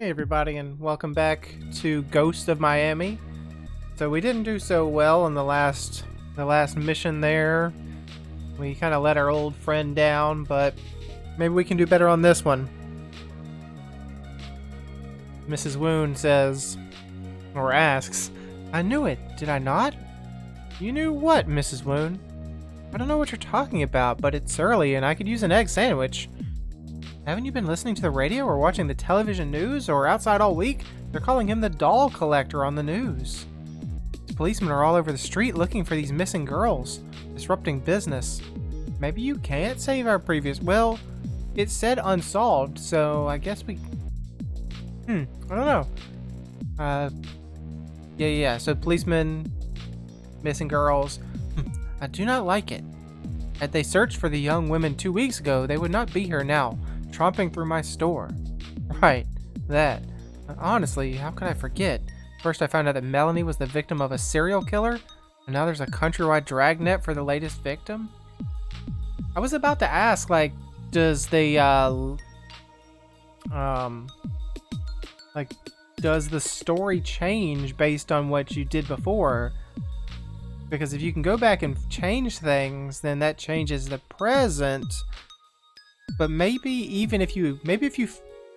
Hey everybody, and welcome back to Ghost of Miami. So we didn't do so well in the last mission there. We kind of let our old friend down, but maybe we can do better on this one. Mrs. Woon says, or asks, "I knew it, did I not?" "You knew what, Mrs. Woon?" "I don't know what you're talking about, but it's early and I could use an egg sandwich." "Haven't you been listening to the radio or watching the television news or outside all week? They're calling him the doll collector on the news. These policemen are all over the street looking for these missing girls, disrupting business. Maybe you can't save our previous... Well, it said unsolved, so I guess we... I don't know. Yeah, so policemen, missing girls. I do not like it. Had they searched for the young women 2 weeks ago, they would not be here now, tromping through my store." Right, that. Honestly, how could I forget? First I found out that Melanie was the victim of a serial killer, and now there's a countrywide dragnet for the latest victim? I was about to ask, like, does the, does the story change based on what you did before? Because if you can go back and change things, then that changes the present. But maybe if you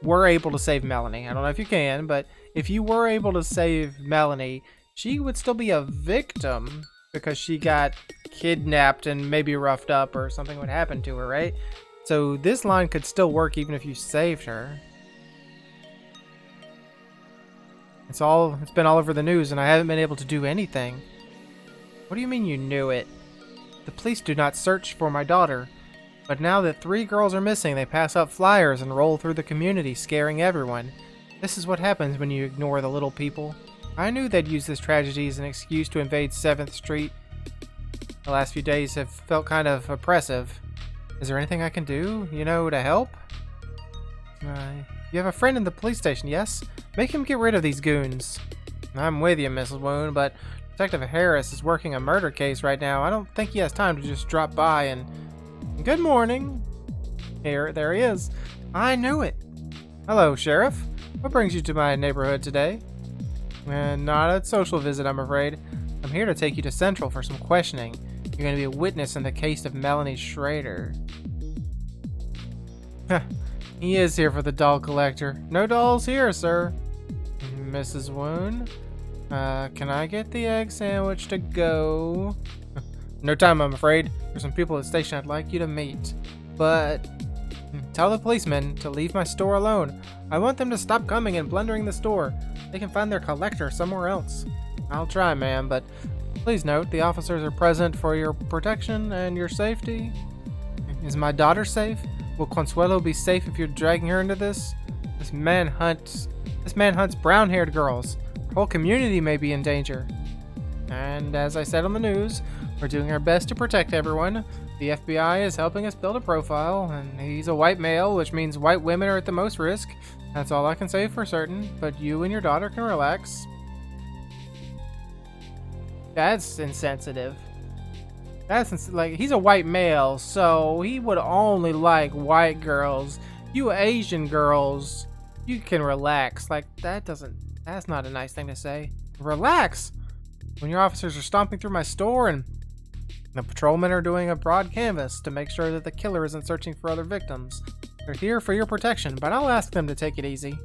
were able to save Melanie, I don't know if you can, but if you were able to save Melanie, she would still be a victim because she got kidnapped and maybe roughed up or something would happen to her, right? So this line could still work even if you saved her. It's been all over the news and I haven't been able to do anything. What do you mean you knew it? The police do not search for my daughter. But now that 3 girls are missing, they pass out flyers and roll through the community, scaring everyone. This is what happens when you ignore the little people. I knew they'd use this tragedy as an excuse to invade 7th Street. The last few days have felt kind of oppressive. Is there anything I can do, to help? You have a friend in the police station, yes? Make him get rid of these goons. I'm with you, Mrs. Woon, but Detective Harris is working a murder case right now. I don't think he has time to just drop by and... Good morning. There he is. I knew it. Hello, Sheriff. What brings you to my neighborhood today? Not a social visit, I'm afraid. I'm here to take you to Central for some questioning. You're going to be a witness in the case of Melanie Schrader. He is here for the doll collector. No dolls here, sir. Mrs. Woon, can I get the egg sandwich to go? No time, I'm afraid. There's some people at the station I'd like you to meet. But tell the policemen to leave my store alone. I want them to stop coming and plundering the store. They can find their collector somewhere else. I'll try, ma'am, but please note the officers are present for your protection and your safety. Is my daughter safe? Will Consuelo be safe if you're dragging her into this? This man hunts brown-haired girls. Our whole community may be in danger. And as I said on the news, we're doing our best to protect everyone. The FBI is helping us build a profile, and he's a white male, which means white women are at the most risk. That's all I can say for certain, but you and your daughter can relax. That's insensitive. He's a white male, so he would only like white girls. You Asian girls, you can relax. That's not a nice thing to say. Relax! When your officers are stomping through my store and the patrolmen are doing a broad canvass to make sure that the killer isn't searching for other victims. They're here for your protection, but I'll ask them to take it easy.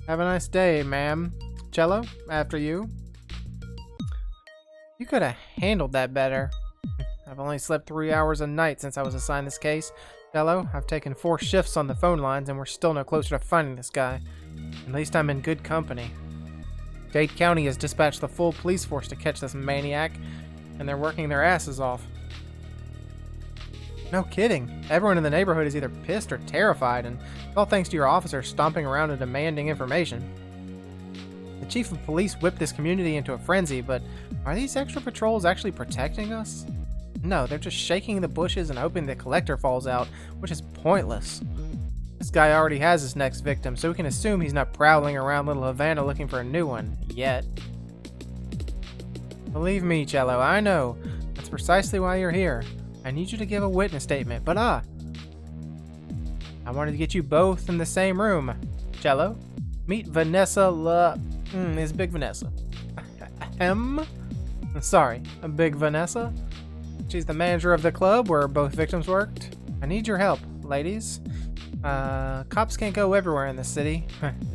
Have a nice day, ma'am. Cello, after you. You could have handled that better. I've only slept 3 hours a night since I was assigned this case. Cello, I've taken 4 shifts on the phone lines and we're still no closer to finding this guy. At least I'm in good company. Dade County has dispatched the full police force to catch this maniac, and they're working their asses off. No kidding. Everyone in the neighborhood is either pissed or terrified, and all thanks to your officers stomping around and demanding information. The chief of police whipped this community into a frenzy, but are these extra patrols actually protecting us? No, they're just shaking the bushes and hoping the collector falls out, which is pointless. This guy already has his next victim, so we can assume he's not prowling around Little Havana looking for a new one, yet. Believe me, Cello, I know. That's precisely why you're here. I need you to give a witness statement, but I wanted to get you both in the same room. Cello, Meet Vanessa is Big Vanessa. Sorry, Big Vanessa. She's the manager of the club where both victims worked. I need your help, ladies. Cops can't go everywhere in the city.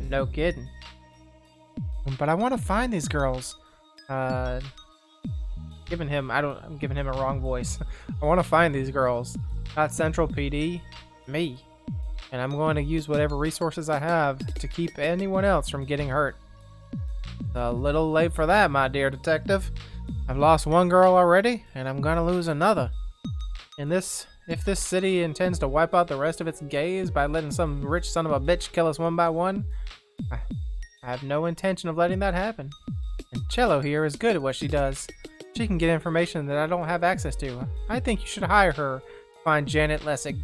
No kidding. But I want to find these girls. I'm giving him a wrong voice. I want to find these girls. Not Central PD, me. And I'm going to use whatever resources I have to keep anyone else from getting hurt. A little late for that, my dear detective. I've lost one girl already, and I'm gonna lose another. If this city intends to wipe out the rest of its gays by letting some rich son of a bitch kill us one by one, I have no intention of letting that happen. And Cello here is good at what she does. She can get information that I don't have access to. I think you should hire her to find Janet Lessig.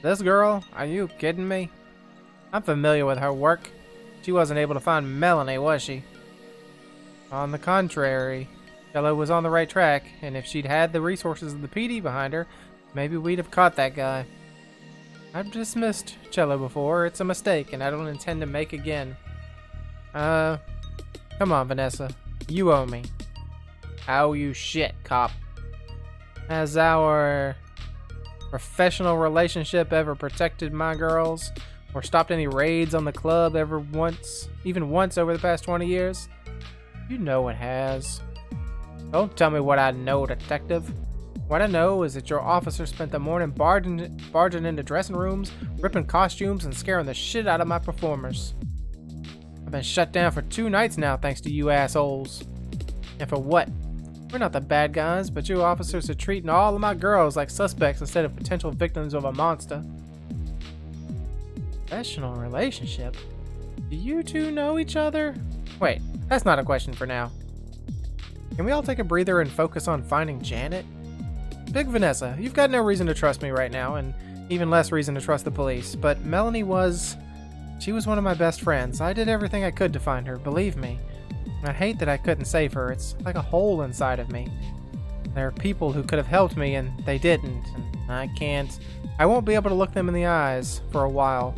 This girl? Are you kidding me? I'm familiar with her work. She wasn't able to find Melanie, was she? On the contrary, Cello was on the right track, and if she'd had the resources of the PD behind her, maybe we'd have caught that guy. I've dismissed Cello before. It's a mistake, and I don't intend to make again. Come on, Vanessa. You owe me. I owe you shit, cop. Has our professional relationship ever protected my girls? Or stopped any raids on the club even once over the past 20 years? You know it has. Don't tell me what I know, detective. What I know is that your officer spent the morning barging into dressing rooms, ripping costumes, and scaring the shit out of my performers. I've been shut down for 2 nights now thanks to you assholes. And for what? We're not the bad guys, but you officers are treating all of my girls like suspects instead of potential victims of a monster. Professional relationship? Do you two know each other? Wait, that's not a question for now. Can we all take a breather and focus on finding Janet? Big Vanessa, you've got no reason to trust me right now, and even less reason to trust the police, but Melanie she was one of my best friends. I did everything I could to find her, believe me. I hate that I couldn't save her. It's like a hole inside of me. There are people who could have helped me, and they didn't, and I won't be able to look them in the eyes for a while.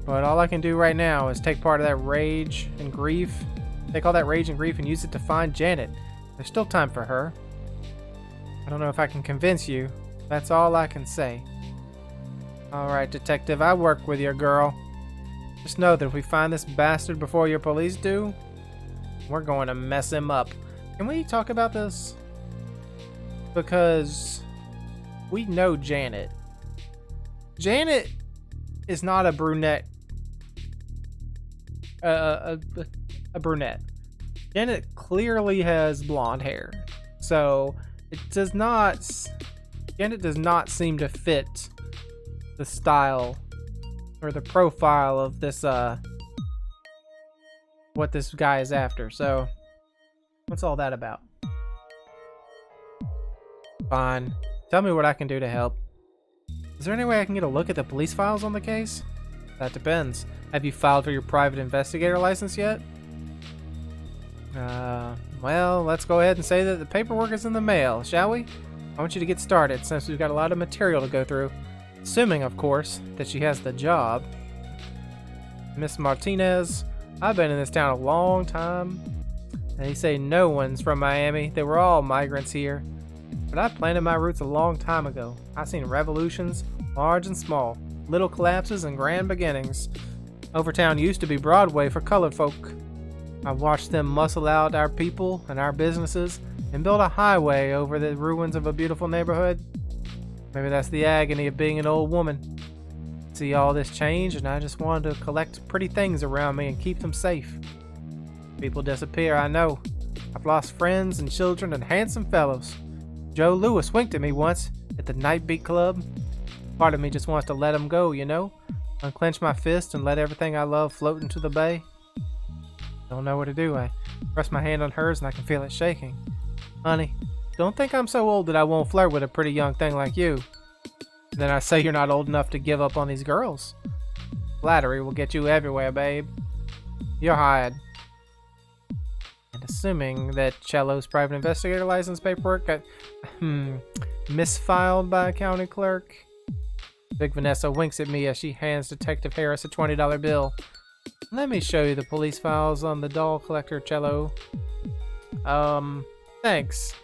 But all I can do right now is take all that rage and grief and use it to find Janet. There's still time for her. I don't know if I can convince you. That's all I can say. Alright, detective, I work with your girl. Just know that if we find this bastard before your police do, we're going to mess him up. Can we talk about this? Because we know Janet. Janet is not a brunette. A brunette. Janet clearly has blonde hair. So Janet does not seem to fit the style or the profile of this what this guy is after. So what's all that about? Fine. Tell me what I can do to help. Is there any way I can get a look at the police files on the case? That depends. Have you filed for your private investigator license yet? Well, let's go ahead and say that the paperwork is in the mail, shall we? I want you to get started since we've got a lot of material to go through. Assuming, of course, that she has the job. Miss Martinez, I've been in this town a long time. They say no one's from Miami. They were all migrants here. But I planted my roots a long time ago. I've seen revolutions, large and small, little collapses and grand beginnings. Overtown used to be Broadway for colored folk. I've watched them muscle out our people and our businesses and build a highway over the ruins of a beautiful neighborhood. Maybe that's the agony of being an old woman. See all this change, and I just wanted to collect pretty things around me and keep them safe. People disappear, I know. I've lost friends and children and handsome fellows. Joe Lewis winked at me once at the Night Beat Club. Part of me just wants to let him go, you know? Unclench my fist and let everything I love float into the bay. Don't know what to do. I press my hand on hers and I can feel it shaking. Honey, don't think I'm so old that I won't flirt with a pretty young thing like you. Then I say you're not old enough to give up on these girls. Flattery will get you everywhere, babe. You're hired. And assuming that Cello's private investigator license paperwork got misfiled by a county clerk, Big Vanessa winks at me as she hands Detective Harris a $20 bill. Let me show you the police files on the doll collector, Cello. Thanks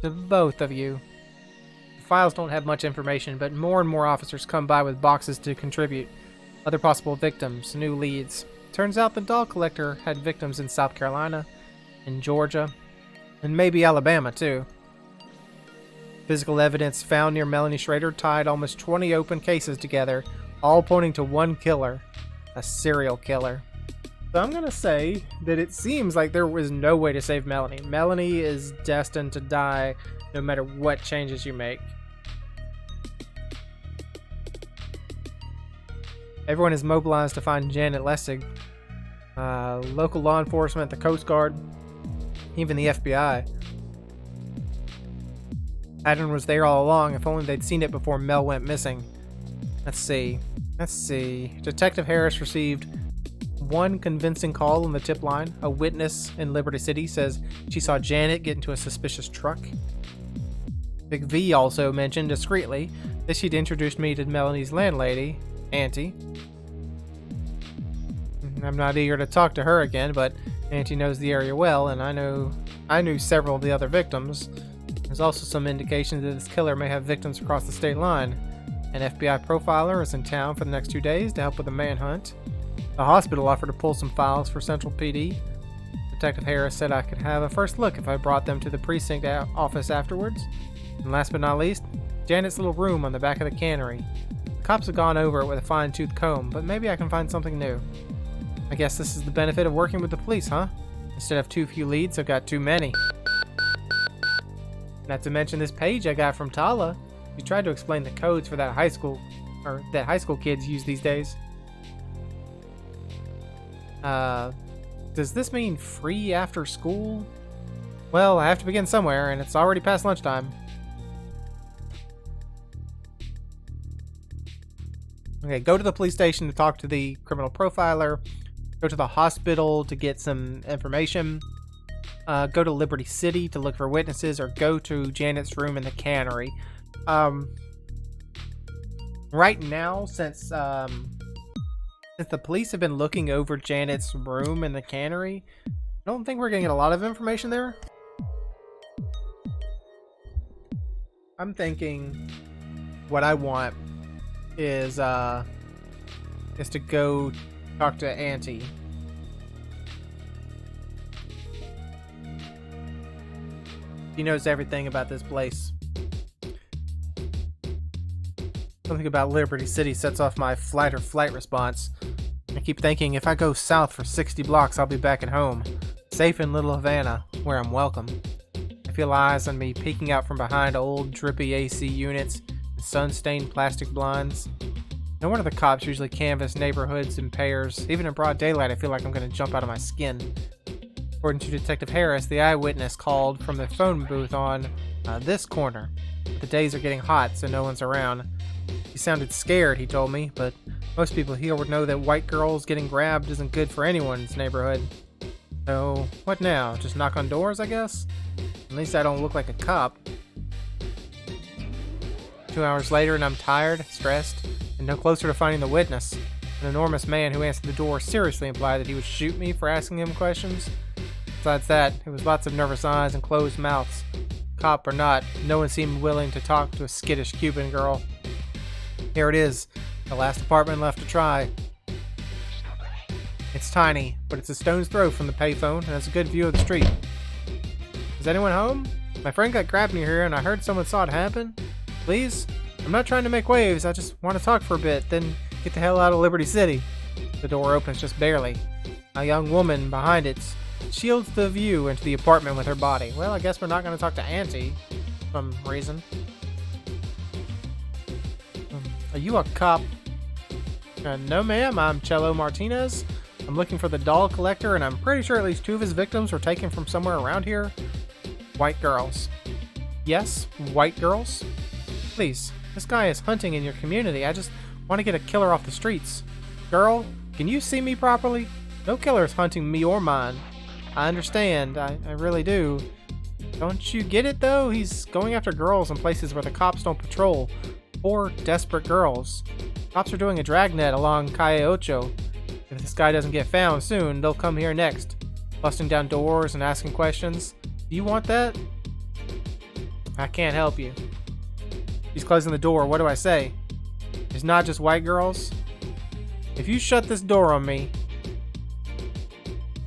to both of you. The files don't have much information, but more and more officers come by with boxes to contribute. Other possible victims, new leads. Turns out the doll collector had victims in South Carolina, in Georgia, and maybe Alabama too. Physical evidence found near Melanie Schrader tied almost 20 open cases together, all pointing to one killer, a serial killer. So I'm gonna say that it seems like there was no way to save Melanie. Melanie is destined to die no matter what changes you make. Everyone is mobilized to find Janet Lessig. Local law enforcement, the Coast Guard, even the FBI. Pattern was there all along, if only they'd seen it before Mel went missing. Let's see. Detective Harris received one convincing call on the tip line. A witness in Liberty City says she saw Janet get into a suspicious truck. Big V also mentioned discreetly that she'd introduced me to Melanie's landlady, Auntie. I'm not eager to talk to her again, but Auntie knows the area well, and I knew several of the other victims. There's also some indication that this killer may have victims across the state line. An FBI profiler is in town for the next 2 days to help with the manhunt. The hospital offered to pull some files for Central PD. Detective Harris said I could have a first look if I brought them to the precinct office afterwards. And last but not least, Janet's little room on the back of the cannery. The cops have gone over it with a fine-tooth comb, but maybe I can find something new. I guess this is the benefit of working with the police, huh? Instead of too few leads, I've got too many. Not to mention this page I got from Tala. She tried to explain the codes for that high school kids use these days. Does this mean free after school? Well, I have to begin somewhere, and it's already past lunchtime. Okay, go to the police station to talk to the criminal profiler. Go to the hospital to get some information. Go to Liberty City to look for witnesses, or go to Janet's room in the cannery. Right now, since the police have been looking over Janet's room in the cannery, I don't think we're going to get a lot of information there. I'm thinking what I want is to go talk to Auntie. She knows everything about this place. Something about Liberty City sets off my flight or flight response. I keep thinking if I go south for 60 blocks, I'll be back at home, safe in Little Havana, where I'm welcome. I feel eyes on me peeking out from behind old, drippy AC units and sun-stained plastic blinds. No wonder the cops usually canvass neighborhoods in pairs. Even in broad daylight, I feel like I'm going to jump out of my skin. According to Detective Harris, the eyewitness called from the phone booth on this corner. The days are getting hot, so no one's around. He sounded scared, he told me, but most people here would know that white girls getting grabbed isn't good for anyone's neighborhood. So, what now? Just knock on doors, I guess? At least I don't look like a cop. 2 hours later, and I'm tired, stressed, and no closer to finding the witness. An enormous man who answered the door seriously implied that he would shoot me for asking him questions. Besides that, it was lots of nervous eyes and closed mouths. Cop or not, no one seemed willing to talk to a skittish Cuban girl. Here it is, the last apartment left to try. It's tiny, but it's a stone's throw from the payphone and has a good view of the street. Is anyone home? My friend got grabbed near here and I heard someone saw it happen. Please? I'm not trying to make waves, I just want to talk for a bit, then get the hell out of Liberty City. The door opens just barely. A young woman behind it shields the view into the apartment with her body. Well, I guess we're not going to talk to Auntie for some reason. Are you a cop? No, ma'am. I'm Cello Martinez. I'm looking for the doll collector, and I'm pretty sure at least 2 of his victims were taken from somewhere around here. White girls. Yes, white girls. Please, this guy is hunting in your community. I just want to get a killer off the streets. Girl, can you see me properly? No killer is hunting me or mine. I understand. I really do. Don't you get it, though? He's going after girls in places where the cops don't patrol. 4 desperate girls. Cops are doing a dragnet along Calle Ocho. If this guy doesn't get found soon, they'll come here next, busting down doors and asking questions. Do you want that? I can't help you. He's closing the door. What do I say? It's not just white girls. If you shut this door on me...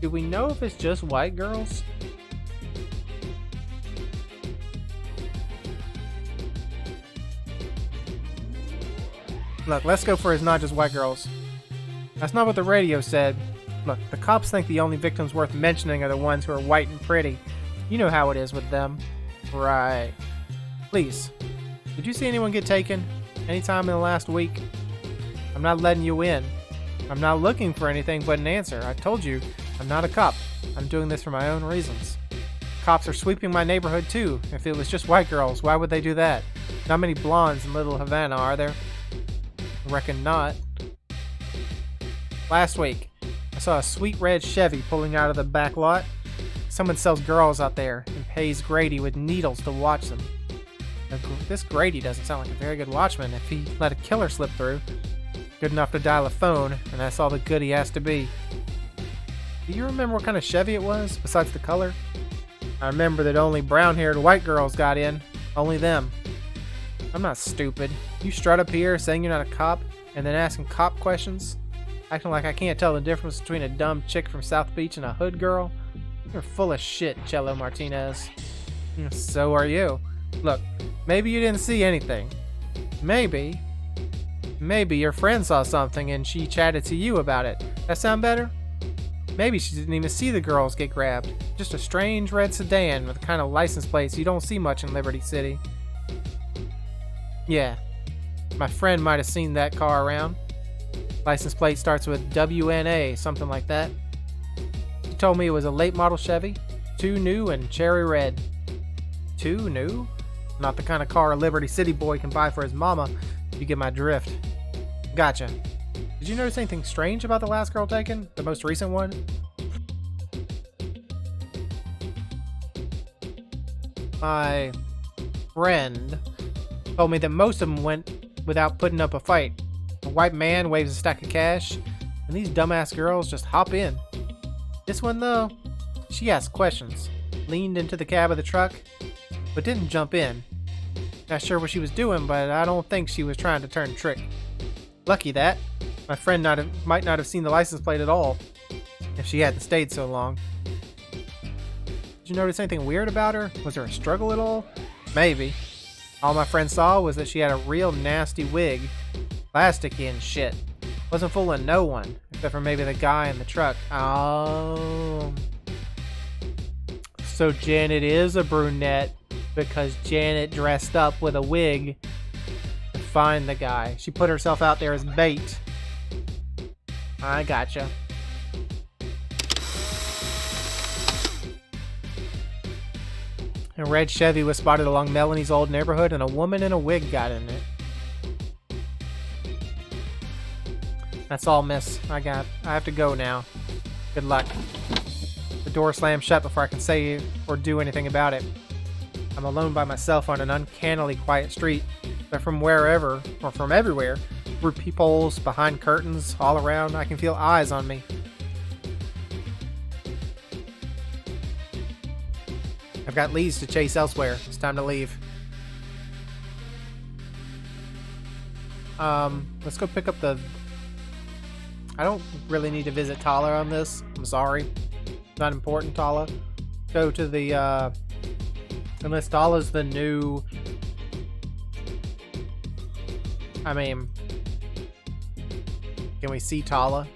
Do we know if it's just white girls? Look, let's go for it's not just white girls. That's not what the radio said. Look, the cops think the only victims worth mentioning are the ones who are white and pretty. You know how it is with them. Right. Please, did you see anyone get taken? Anytime in the last week? I'm not letting you in. I'm not looking for anything but an answer. I told you, I'm not a cop. I'm doing this for my own reasons. Cops are sweeping my neighborhood too. If it was just white girls, why would they do that? Not many blondes in Little Havana, are there? Reckon not. Last week, I saw a sweet red Chevy pulling out of the back lot. Someone sells girls out there and pays Grady with needles to watch them. Now, this Grady doesn't sound like a very good watchman if he let a killer slip through. Good enough to dial a phone, and that's all the good he has to be. Do you remember what kind of Chevy it was, besides the color? I remember that only brown-haired white girls got in. Only them. I'm not stupid. You strut up here saying you're not a cop, and then asking cop questions? Acting like I can't tell the difference between a dumb chick from South Beach and a hood girl? You're full of shit, Cello Martinez. So are you. Look, maybe you didn't see anything. Maybe your friend saw something and she chatted to you about it. That sound better? Maybe she didn't even see the girls get grabbed. Just a strange red sedan with the kind of license plates you don't see much in Liberty City. Yeah, my friend might have seen that car around. License plate starts with WNA, something like that. He told me it was a late model Chevy, 2 new and cherry red. 2 new? Not the kind of car a Liberty City boy can buy for his mama, if you get my drift. Gotcha. Did you notice anything strange about the last girl taken? The most recent one? My friend told me that most of them went without putting up a fight. A white man waves a stack of cash, and these dumbass girls just hop in. This one, though, she asked questions, leaned into the cab of the truck, but didn't jump in. Not sure what she was doing, but I don't think she was trying to turn a trick. Lucky that. My friend might not have seen the license plate at all, if she hadn't stayed so long. Did you notice anything weird about her? Was there a struggle at all? Maybe. All my friend saw was that she had a real nasty wig. Plasticky and shit. Wasn't fooling no one, except for maybe the guy in the truck. Oh. So Janet is a brunette because Janet dressed up with a wig to find the guy. She put herself out there as bait. I gotcha. A red Chevy was spotted along Melanie's old neighborhood, and a woman in a wig got in it. That's all, miss. I have to go now. Good luck. The door slams shut before I can say or do anything about it. I'm alone by myself on an uncannily quiet street, but from wherever, or from everywhere, through peepholes, behind curtains, all around, I can feel eyes on me. I've got leads to chase elsewhere. It's time to leave. Let's go pick up the... I don't really need to visit Tala on this. I'm sorry. Not important, Tala. Go to the, unless Tala's the new... I mean... Can we see Tala?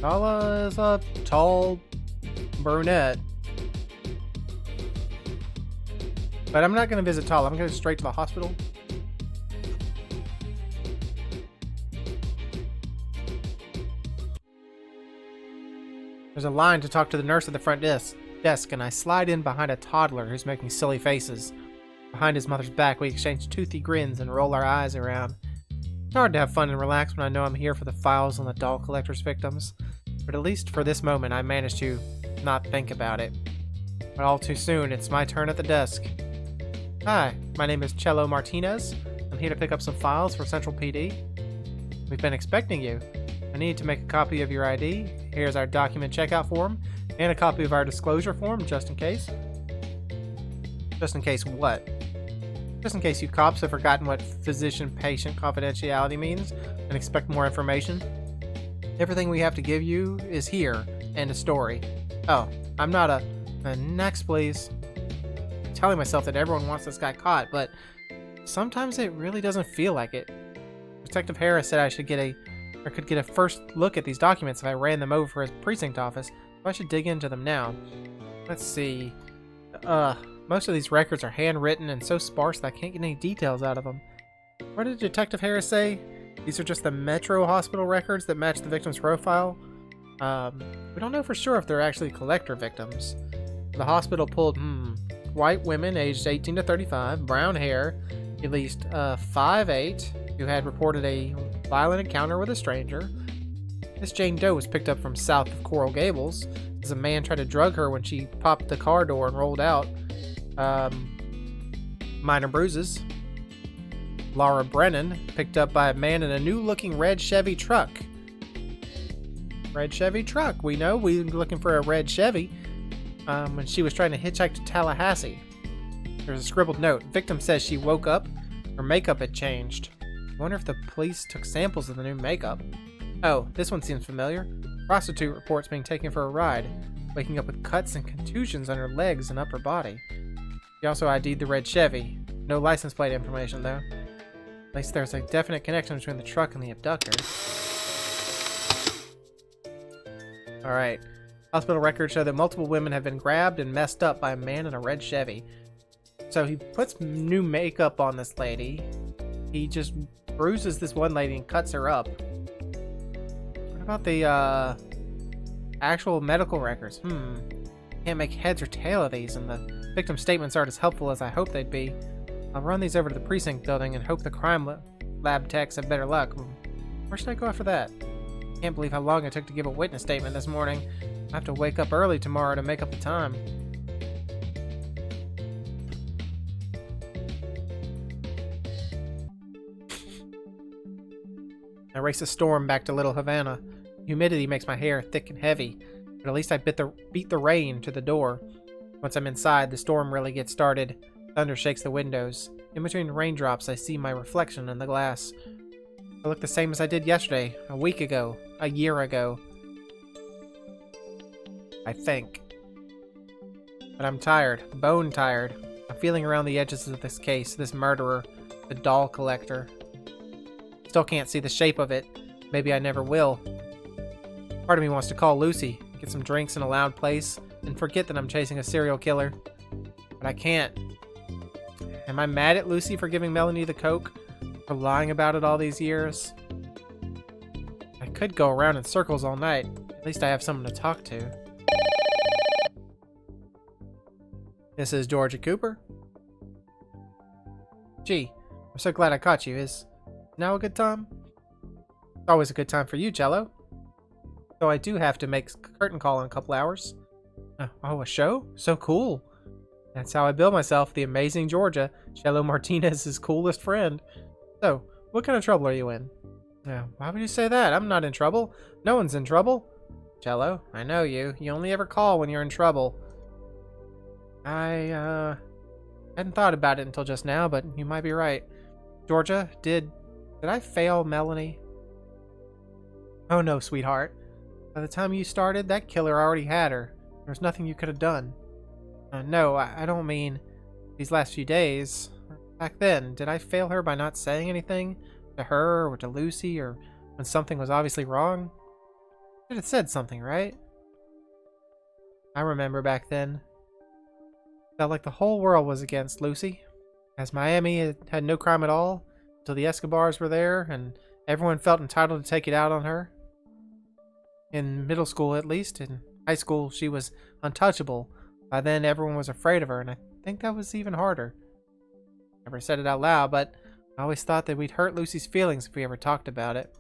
Tala is a tall brunette. But I'm not going to visit Tala. I'm going to go straight to the hospital. There's a line to talk to the nurse at the front desk, and I slide in behind a toddler who's making silly faces. Behind his mother's back, we exchange toothy grins and roll our eyes around. It's hard to have fun and relax when I know I'm here for the files on the doll collector's victims, but at least for this moment I managed to not think about it. But all too soon, it's my turn at the desk. Hi, my name is Cello Martinez, and I'm here to pick up some files for Central PD. We've been expecting you. I need to make a copy of your ID. Here's our document checkout form and a copy of our disclosure form, just in case. Just in case what? Just in case you cops have forgotten what physician-patient confidentiality means and expect more information. Everything we have to give you is here. End of story. Oh, I'm not a... Next, please. I'm telling myself that everyone wants this guy caught, but sometimes it really doesn't feel like it. Detective Harris said I should could get a first look at these documents if I ran them over for his precinct office, so I should dig into them now. Let's see. Most of these records are handwritten and so sparse that I can't get any details out of them. What did Detective Harris say? These are just the Metro Hospital records that match the victim's profile? We don't know for sure if they're actually collector victims. The hospital pulled, white women aged 18 to 35, brown hair, at least 5'8", who had reported a violent encounter with a stranger. Miss Jane Doe was picked up from south of Coral Gables as a man tried to drug her when she popped the car door and rolled out. Minor bruises. Laura Brennan picked up by a man in a new-looking red Chevy truck. Red Chevy truck. We know we were looking for a red Chevy when she was trying to hitchhike to Tallahassee. There's a scribbled note. Victim says she woke up. Her makeup had changed. I wonder if the police took samples of the new makeup. Oh, this one seems familiar. Prostitute reports being taken for a ride, waking up with cuts and contusions on her legs and upper body. She also ID'd the red Chevy. No license plate information, though. At least there's a definite connection between the truck and the abductor. Alright. Hospital records show that multiple women have been grabbed and messed up by a man in a red Chevy. So he puts new makeup on this lady. He just bruises this one lady and cuts her up. What about the actual medical records? Can't make heads or tail of these, and the victim statements aren't as helpful as I hoped they'd be. I'll run these over to the precinct building and hope the crime lab techs have better luck. Where should I go after that? Can't believe how long it took to give a witness statement this morning. I have to wake up early tomorrow to make up the time. I race a storm back to Little Havana. Humidity makes my hair thick and heavy, but at least I beat the rain to the door. Once I'm inside, the storm really gets started. Thunder shakes the windows. In between raindrops, I see my reflection in the glass. I look the same as I did yesterday, a week ago, a year ago. I think. But I'm tired, bone tired. I'm feeling around the edges of this case, this murderer, the doll collector. Still can't see the shape of it. Maybe I never will. Part of me wants to call Lucy, get some drinks in a loud place, and forget that I'm chasing a serial killer. But I can't. Am I mad at Lucy for giving Melanie the coke? For lying about it all these years? I could go around in circles all night. At least I have someone to talk to. This is Georgia Cooper. Gee, I'm so glad I caught you. Is now a good time? It's always a good time for you, Jello. So I do have to make a curtain call in a couple hours. Oh, a show? So cool. That's how I bill myself, the amazing Georgia, Jello Martinez's coolest friend. So, what kind of trouble are you in? Why would you say that? I'm not in trouble. No one's in trouble. Jello, I know you. You only ever call when you're in trouble. I hadn't thought about it until just now, but you might be right. Georgia, did I fail Melanie? Oh no, sweetheart. By the time you started, that killer already had her. There's nothing you could have done. No, I don't mean these last few days. Back then, did I fail her by not saying anything to her or to Lucy, or when something was obviously wrong? I should have said something, right? I remember back then. Felt like the whole world was against Lucy, as Miami had no crime at all until the Escobars were there, and everyone felt entitled to take it out on her. In middle school, at least. In high school, she was untouchable. By then, everyone was afraid of her, and I think that was even harder. Never said it out loud, but I always thought that we'd hurt Lucy's feelings if we ever talked about it.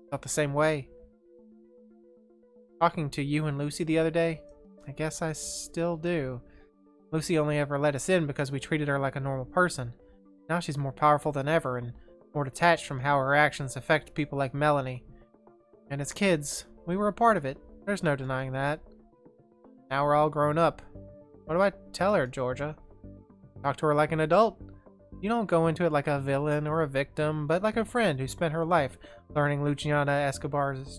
Felt the same way. Talking to you and Lucy the other day, I guess I still do. Lucy only ever let us in because we treated her like a normal person. Now she's more powerful than ever and more detached from how her actions affect people like Melanie. And as kids, we were a part of it. There's no denying that. Now we're all grown up. What do I tell her, Georgia? Talk to her like an adult. You don't go into it like a villain or a victim, but like a friend who spent her life earning Luciana Escobar's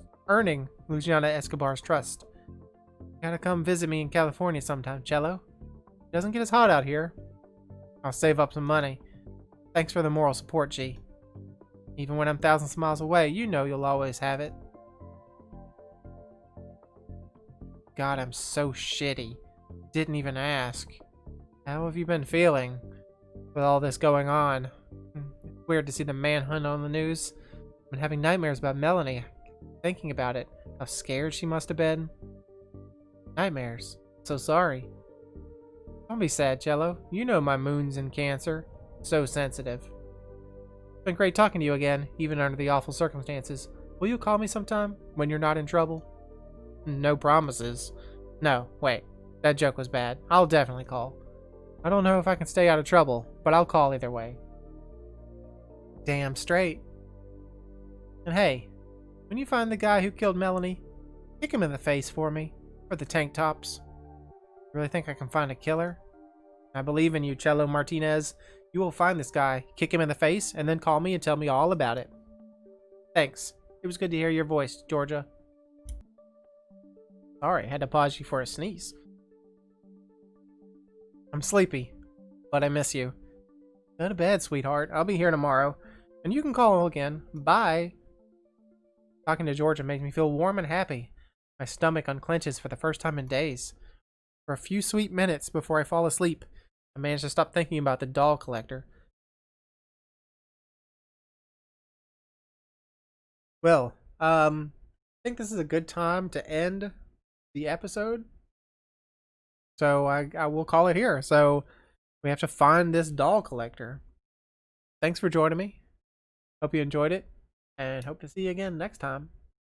trust. You gotta come visit me in California sometime, Cello. It doesn't get as hot out here. I'll save up some money. Thanks for the moral support, G. Even when I'm thousands of miles away, you know you'll always have it. God, I'm so shitty. Didn't even ask. How have you been feeling with all this going on? It's weird to see the manhunt on the news. I've been having nightmares about Melanie. Thinking about it, how scared she must have been. Nightmares. So sorry. Don't be sad, Cello. You know my moon's in Cancer. So sensitive. It's been great talking to you again, even under the awful circumstances. Will you call me sometime when you're not in trouble? No promises. No, wait. That joke was bad. I'll definitely call. I don't know if I can stay out of trouble, but I'll call either way. Damn straight. And hey, when you find the guy who killed Melanie, kick him in the face for me. For the tank tops. Really think I can find a killer? I believe in you, Cello Martinez. You will find this guy, kick him in the face, and then call me and tell me all about it. Thanks. It was good to hear your voice, Georgia. Sorry, I had to pause you for a sneeze. I'm sleepy, but I miss you. Go to bed, sweetheart. I'll be here tomorrow. And you can call again. Bye. Talking to Georgia makes me feel warm and happy. My stomach unclenches for the first time in days. For a few sweet minutes before I fall asleep, I manage to stop thinking about the doll collector. Well, I think this is a good time to end the episode. So I will call it here. So we have to find this doll collector. Thanks for joining me. Hope you enjoyed it, and hope to see you again next time.